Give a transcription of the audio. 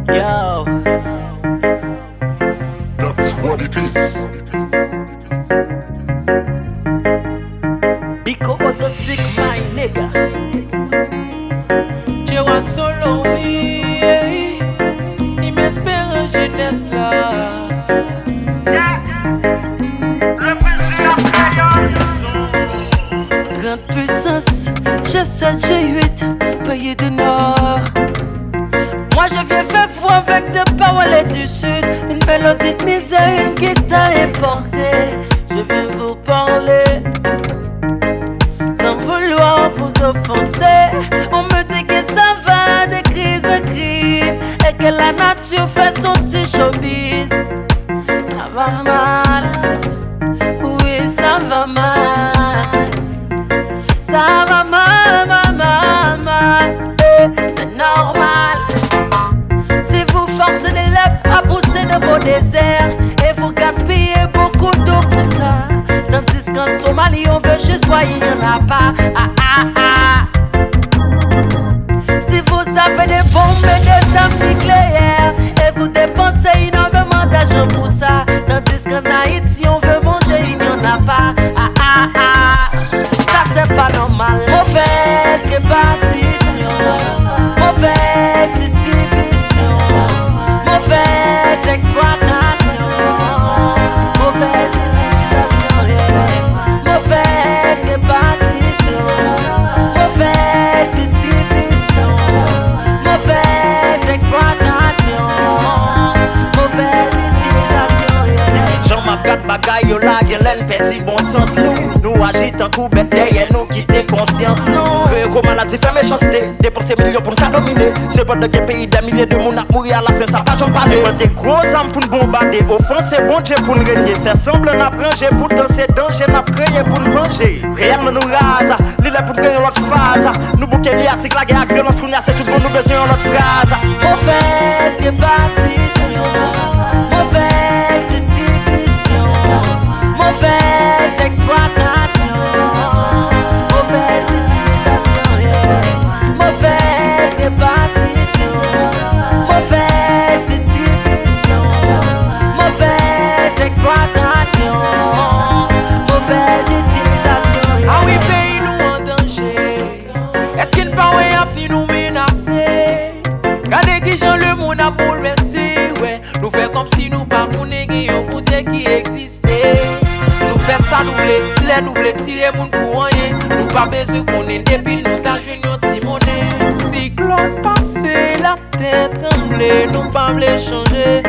Yo, That's what it is. Biko Autotic, my nigga. J1 Solo, oui. Il m'espère en jeunesse là. Grande puissance, G7, G8, pays du Nord. Moi je viens faire foi avec des paroles du Sud. Une mélodie de misère, une guitare importée. Je viens vous parler sans vouloir vous offenser. On me dit que ça va de crise en crise et que la nature fait son petit showbiz. Ça va mal, oui ça va mal. Ça va mal, mal, mal, mal. C'est normal. Si vous forcez les lèvres à pousser dans vos déserts et vous gaspillez beaucoup d'eau pour ça, tandis qu'en Somalie on veut juste voir, il n'y en a pas. Ah, ah, ah. Si vous avez des bombes et des armes nucléaires et vous dépensez énormément d'argent pour ça, tandis qu'en Haïti on veut manger, il n'y en a pas. Ah, ah, ah. Ça c'est pas normal. Mauvaise répartition, mauvaise distribution, mauvaise exploitation, mauvaise utilisation, mauvaise répartition, mauvaise distribution, mauvaise exploitation, mauvaise utilisation. Jean-Marc bagaille yo la gen len petit bon sens nous agit en coup bête derrière nous quitter conscience nous créer comme maladie fait méchanceté dépenser millions pour nous dominer c'est pas de pays des milliers de monde à mourir à la fin ça pas j'en parler des gros armes pour nous bombarder offenser bon Dieu pour nous régner faire semblant n'a ranger pour danser danger n'a créer pour nous venger réellement nous rase l'île pour gagner l'autre phase nous bouquer les articles la guerre violence qu'on a c'est tout le monde nous besoin l'autre phrase Mauvaise répartition, mauvaise distribution, mauvaise exploitation, mauvaise utilisation, mauvaise répartition, mauvaise distribution, mauvaise exploitation, mauvaise utilisation. Ah oui, pays nous en danger. Est-ce qu'il ne peut pas venir nous menacer? Regardez qui Jean le monde a bouleversé, ouais. Nous fait comme si nous pas connaissions un Dieu qui existait. Nous fait ça, nous voulons tirer moun pour rien. Nous pas besoin qu'on ait depuis nous ta joué nos timonées. Cyclone passé, la tête tremblée, nous pas voulons changer.